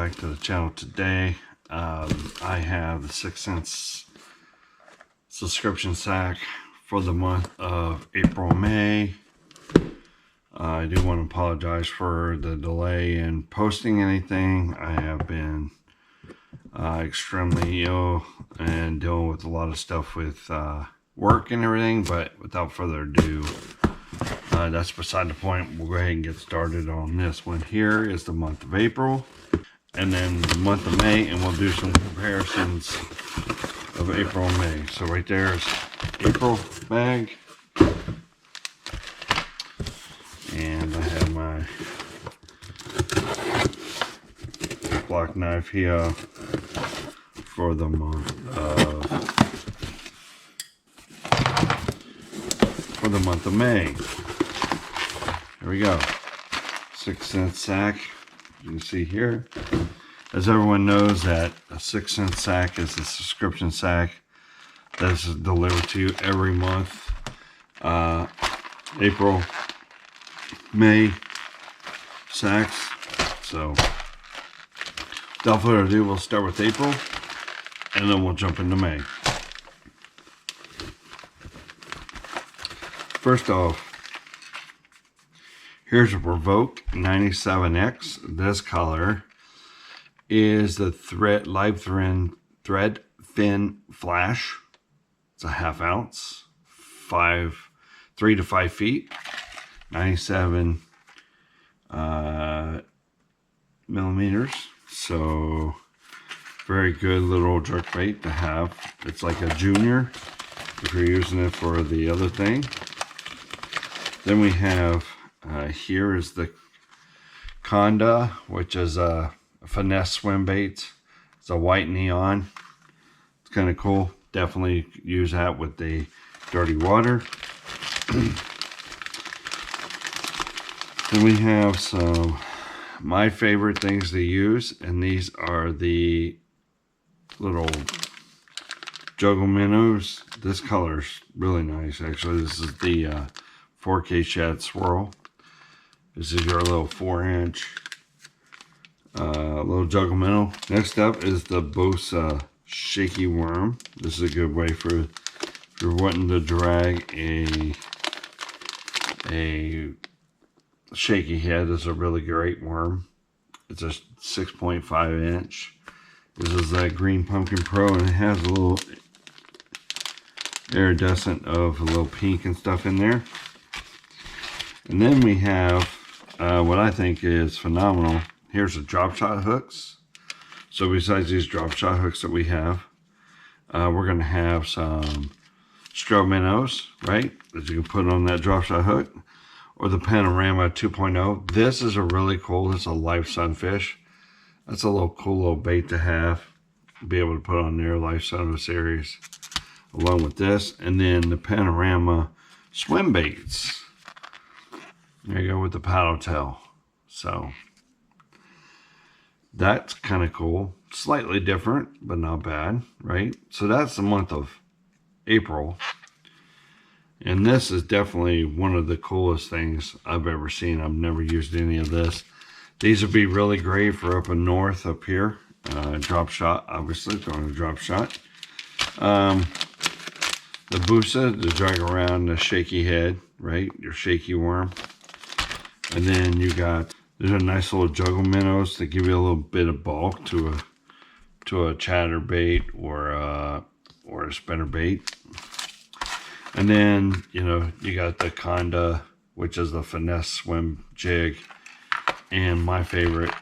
back to the channel today. I have the 6 cents subscription sack for the month of April and May. I do want to apologize for the delay in posting anything. I have been extremely ill and dealing with a lot of stuff with work and everything, but without further ado, that's beside the point. We'll go ahead and get started on this one. Here is the month of April and then the month of May, and we'll do some comparisons of April and May. So right there is April bag, and I have my block knife here for the month of May. Here we go. 6 cent sack. You can see here. As everyone knows, that a 6 cent sack is a subscription sack that is delivered to you every month. April, May sacks. So without further ado, we'll start with April and then we'll jump into May. First off, here's a Provoke 97X. This color is the live thread thin flash. It's a ½ ounce, 3 to 5 feet, 97 millimeters. So very good little jerkbait to have. It's like a junior if you're using it for the other thing. Then we have here is the Conda, which is a finesse swim bait. It's a white neon. It's kind of cool. Definitely use that with the dirty water. Then we have some my favorite things to use, and these are the little juggle minnows. This color's really nice, actually. This is the 4K shad swirl. This is your little 4-inch little juggle minnow. Next up is the Bosa shaky worm. This is a good way for if you're wanting to drag a shaky head. This is a really great worm. It's a 6.5 inch. This is that Green Pumpkin Pro, and it has a little iridescent of a little pink and stuff in there. And then we have what I think is phenomenal. Here's the drop shot hooks. So besides these drop shot hooks that we have, we're going to have some strobe minnows, right, that you can put on that drop shot hook, or the Panorama 2.0. This is a really cool. This is a live sunfish. That's a little cool little bait to have. Be able to put on there, live sunfish series, along with this, and then the Panorama swim baits. There you go with the paddle tail. So that's kind of cool. Slightly different, but not bad, right? So that's the month of April. And this is definitely one of the coolest things I've ever seen. I've never used any of this. These would be really great for up in north up here. Drop shot, obviously, throwing a drop shot. The Bosa to drag around the shaky head, right? Your shaky worm. And then you got, these are nice little juggle minnows that give you a little bit of bulk to a chatterbait or a spinner bait. And then, you know, you got the Conda, which is the finesse swim jig. And my favorite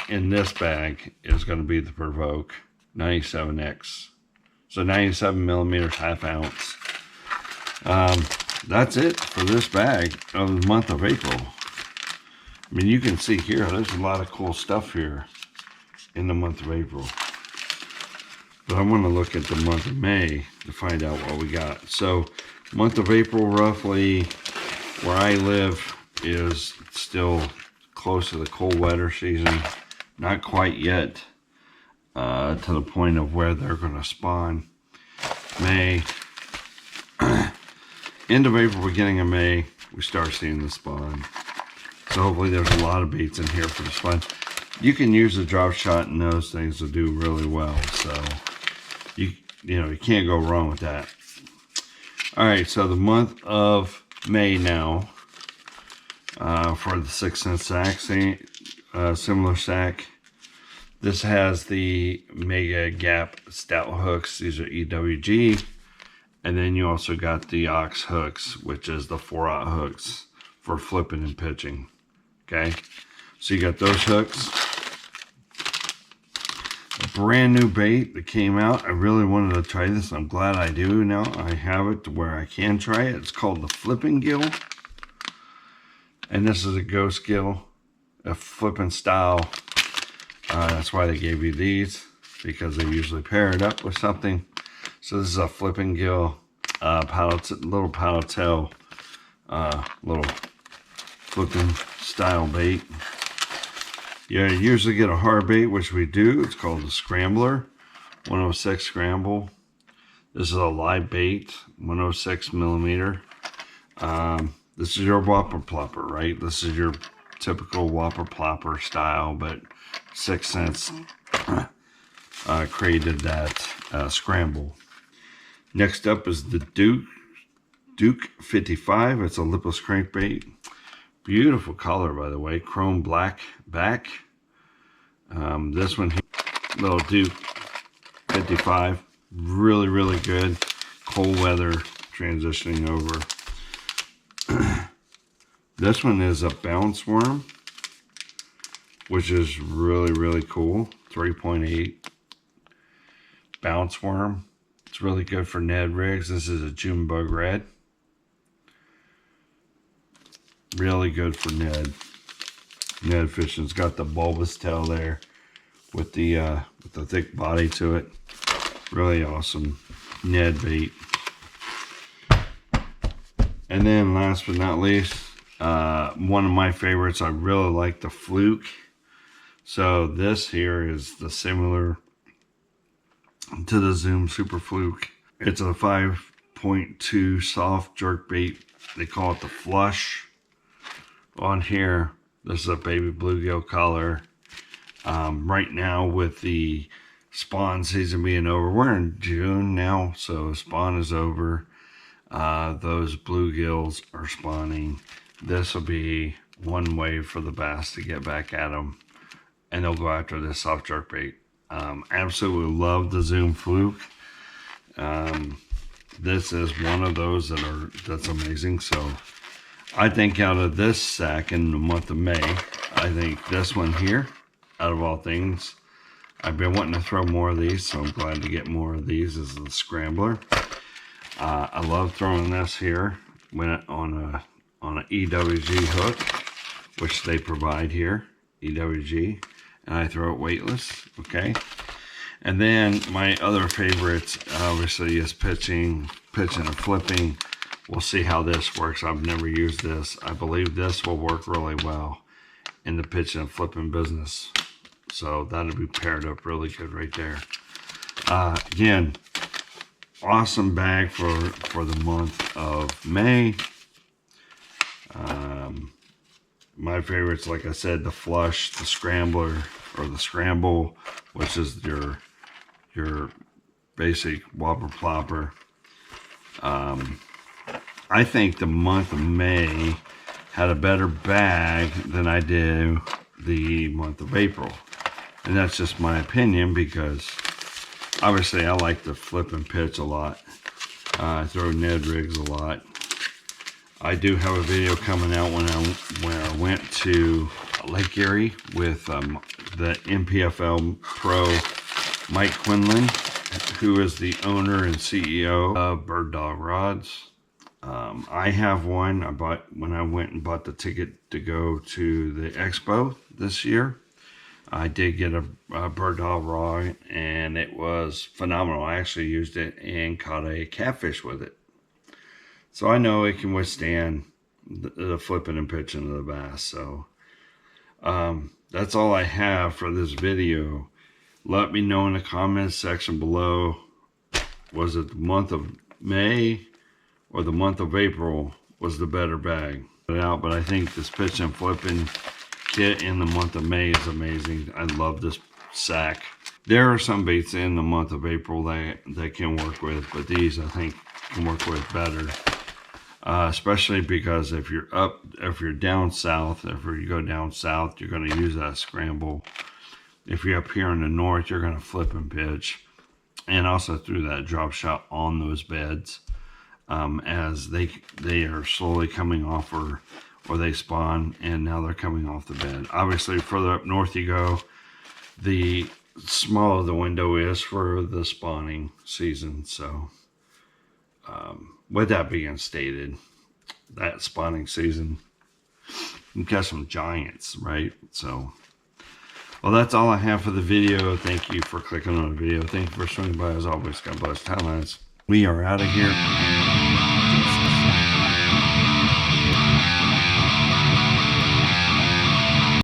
in this bag is going to be the Provoke 97X. So 97 millimeters, ½ ounce. That's it for this bag of the month of April. I mean, you can see here, there's a lot of cool stuff here in the month of April. But I want to look at the month of May to find out what we got. So, month of April, roughly, where I live, is still close to the cold weather season. Not quite yet to the point of where they're going to spawn. May. End of April, beginning of May, we start seeing the spawn. So hopefully there's a lot of baits in here for the spawn. you can use a drop shot and those things will do really well. So you know, you can't go wrong with that. All right, so the month of May now, for the 6-cent sack, similar sack. This has the Mega Gap Stout hooks. These are EWG. And then you also got the Ox hooks, which is the 4/0 hooks for flipping and pitching. Okay, so you got those hooks. A brand new bait that came out. I really wanted to try this. I'm glad I do now. I have it to where I can try it. It's called the Flipping Gill. And this is a ghost gill, a flipping style. That's why they gave you these, because they usually pair it up with something. So this is a flipping gill, little paddle tail, little flipping style bait. You usually get a hard bait, which we do. It's called the Scrambler, 106 Scramble. This is a live bait, 106 millimeter. This is your whopper plopper, right? This is your typical whopper plopper style, but 6 cents created that scramble. Next up is the Duke 55. It's a lipless crankbait. Beautiful color, by the way. Chrome black back. This one here, little Duke 55. Really, really good. Cold weather transitioning over. This one is a bounce worm, which is really, really cool. 3.8 bounce worm. It's really good for Ned rigs. This is a June bug red. Really good for Ned fishing. It's got the bulbous tail there with the thick body to it. Really awesome Ned bait. And then last but not least, one of my favorites, I really like the Fluke. So this here is the similar to the Zoom Super Fluke. It's a 5.2 soft jerk bait. They call it the Flush. On here, this is a baby bluegill color. Right now with the spawn season being over, we're in June now, so spawn is over. Those bluegills are spawning. This will be one way for the bass to get back at them, and they'll go after this soft jerk bait. Absolutely love the Zoom Fluke. This is one of those that's amazing. So I think out of this sack in the month of May, I think this one here, out of all things, I've been wanting to throw more of these, so I'm glad to get more of these, is the Scrambler. I love throwing this here when on an EWG hook, which they provide here, EWG, and I throw it weightless, okay? And then my other favorites, obviously, is pitching and flipping. We'll see how this works. I've never used this. I believe this will work really well in the pitching and flipping business. So that'll be paired up really good right there. Again, awesome bag for the month of May. My favorites, like I said, the Flush, the Scrambler, or the Scramble, which is your basic whopper plopper. I think the month of May had a better bag than I do the month of April. And that's just my opinion, because obviously I like to flip and pitch a lot. I throw Ned rigs a lot. I do have a video coming out when I went to Lake Erie with the MPFL pro Mike Quinlan, who is the owner and CEO of Bird Dog Rods. I have one. I bought when I went and bought the ticket to go to the expo this year. I did get a Bird Dog rod, and it was phenomenal. I actually used it and caught a catfish with it. So I know it can withstand the flipping and pitching of the bass. So that's all I have for this video. Let me know in the comments section below, was it the month of May or the month of April was the better bag? But I think this pitch and flipping hit in the month of May is amazing. I love this sack. There are some baits in the month of April that can work with, but these I think can work with better. Especially because if you're down south, if you go down south, you're going to use that scramble. If you're up here in the north, you're going to flip and pitch. And also through that drop shot on those beds as they are slowly coming off or they spawn, and now they're coming off the bed. Obviously, further up north you go, the smaller the window is for the spawning season. So with that being stated, that spawning season, you can catch some giants, right? So, well, that's all I have for the video. Thank you for clicking on the video. Thank you for swinging by. As always, God bless Thailand. We are out of here.